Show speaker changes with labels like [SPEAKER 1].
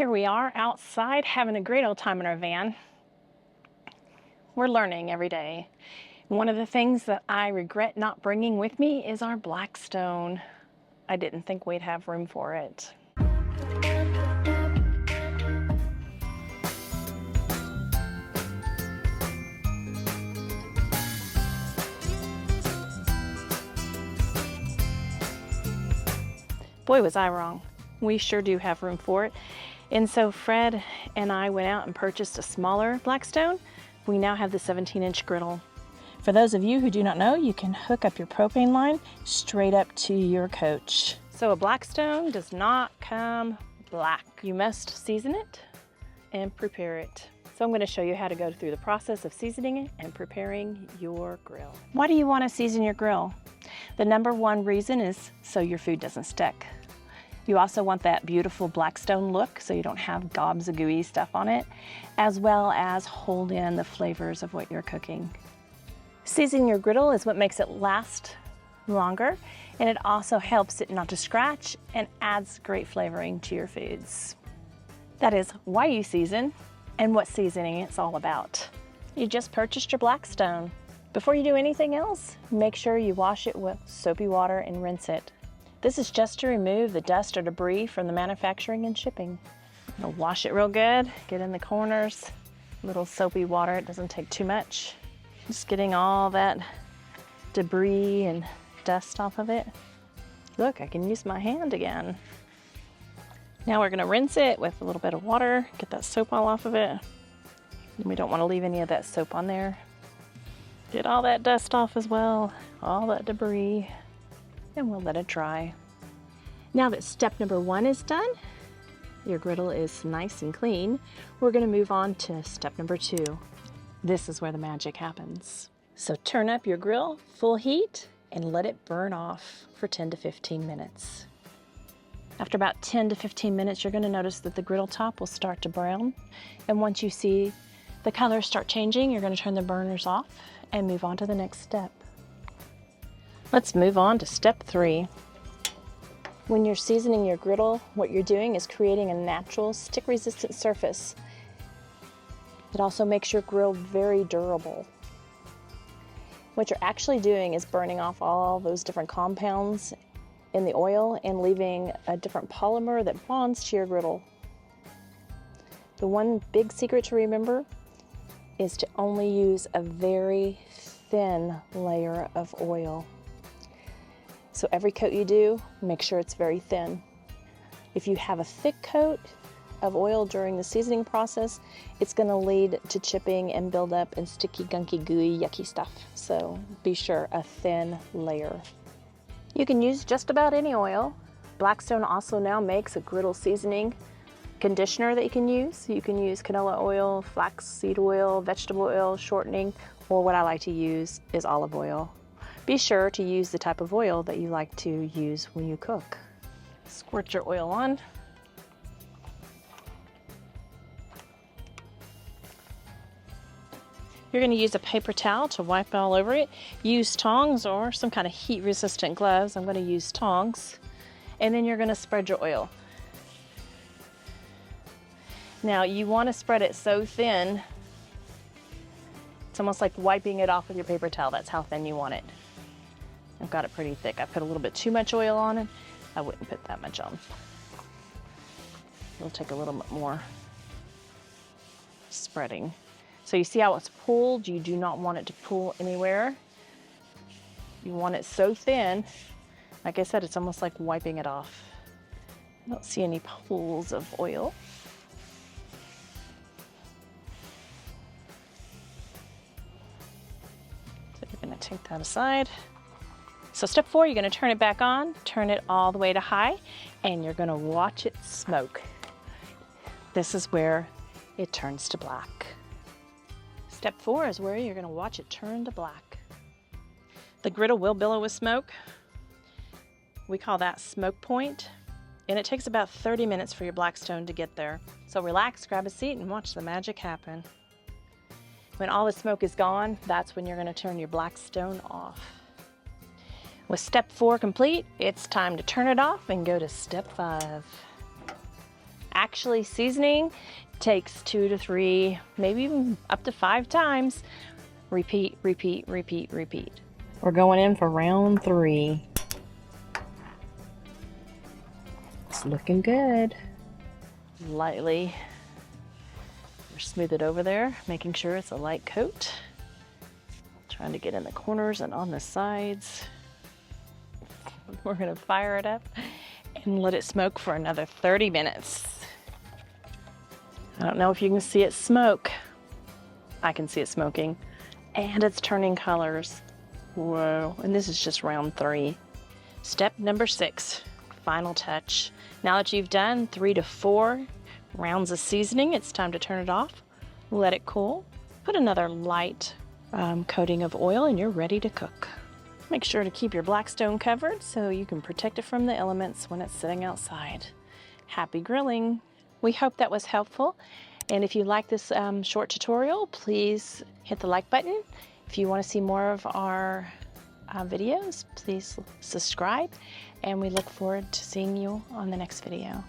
[SPEAKER 1] Here we are outside having a great old time in our van. We're learning every day. One of the things that I regret not bringing with me is our Blackstone. I didn't think we'd have room for it. Boy, was I wrong. We sure do have room for it. And so Fred and I went out and purchased a smaller Blackstone. We now have the 17-inch griddle. For those of you who do not know, you can hook up your propane line straight up to your coach. So a Blackstone does not come black. You must season it and prepare it. So I'm going to show you how to go through the process of seasoning it and preparing your grill. Why do you want to season your grill? The number one reason is so your food doesn't stick. You also want that beautiful Blackstone look so you don't have gobs of gooey stuff on it, as well as hold in the flavors of what you're cooking. Seasoning your griddle is what makes it last longer, and it also helps it not to scratch and adds great flavoring to your foods. That is why you season and what seasoning it's all about. You just purchased your Blackstone. Before you do anything else, make sure you wash it with soapy water and rinse it. This is just to remove the dust or debris from the manufacturing and shipping. You'll wash it real good, get in the corners, little soapy water, it doesn't take too much. Just getting all that debris and dust off of it. Look, I can use my hand again. Now we're gonna rinse it with a little bit of water, get that soap all off of it. And we don't wanna leave any of that soap on there. Get all that dust off as well, all that debris, and we'll let it dry. Now that step number one is done, your griddle is nice and clean, we're gonna move on to step number two. This is where the magic happens. So turn up your grill full heat and let it burn off for 10 to 15 minutes. After about 10 to 15 minutes, you're gonna notice that the griddle top will start to brown. And once you see the colors start changing, you're gonna turn the burners off and move on to the next step. Let's move on to step three. When you're seasoning your griddle, what you're doing is creating a natural stick-resistant surface. It also makes your grill very durable. What you're actually doing is burning off all those different compounds in the oil and leaving a different polymer that bonds to your griddle. The one big secret to remember is to only use a very thin layer of oil. So every coat you do, make sure it's very thin. If you have a thick coat of oil during the seasoning process, it's gonna lead to chipping and buildup and sticky, gunky, gooey, yucky stuff. So be sure a thin layer. You can use just about any oil. Blackstone also now makes a griddle seasoning conditioner that you can use. You can use canola oil, flaxseed oil, vegetable oil, shortening, or what I like to use is olive oil. Be sure to use the type of oil that you like to use when you cook. Squirt your oil on. You're going to use a paper towel to wipe all over it. Use tongs or some kind of heat-resistant gloves. I'm going to use tongs. And then you're going to spread your oil. Now you want to spread it so thin, it's almost like wiping it off with your paper towel. That's how thin you want it. I've got it pretty thick. I put a little bit too much oil on it. I wouldn't put that much on. It'll take a little bit more spreading. So you see how it's pulled? You do not want it to pull anywhere. You want it so thin, like I said, it's almost like wiping it off. I don't see any pools of oil. So you're gonna take that aside. So step four, you're gonna turn it back on, turn it all the way to high, and you're gonna watch it smoke. This is where it turns to black. Step four is where you're gonna watch it turn to black. The griddle will billow with smoke. We call that smoke point, and it takes about 30 minutes for your Blackstone to get there. So relax, grab a seat, and watch the magic happen. When all the smoke is gone, that's when you're gonna turn your Blackstone off. With step four complete, it's time to turn it off and go to step five. Actually, seasoning takes 2 to 3, maybe even up to 5 times. Repeat, repeat, repeat, repeat. We're going in for round 3. It's looking good. Lightly smooth it over there, making sure it's a light coat. Trying to get in the corners and on the sides. We're gonna fire it up and let it smoke for another 30 minutes. I don't know if you can see it smoke. I can see it smoking, and it's turning colors. Whoa, and this is just round 3. Step number 6, final touch. Now that you've done 3 to 4 rounds of seasoning, it's time to turn it off. Let it cool. Put another light coating of oil and you're ready to cook. Make sure to keep your Blackstone covered so you can protect it from the elements when it's sitting outside. Happy grilling. We hope that was helpful. And if you like this short tutorial, please hit the like button. If you want to see more of our videos, please subscribe. And we look forward to seeing you on the next video.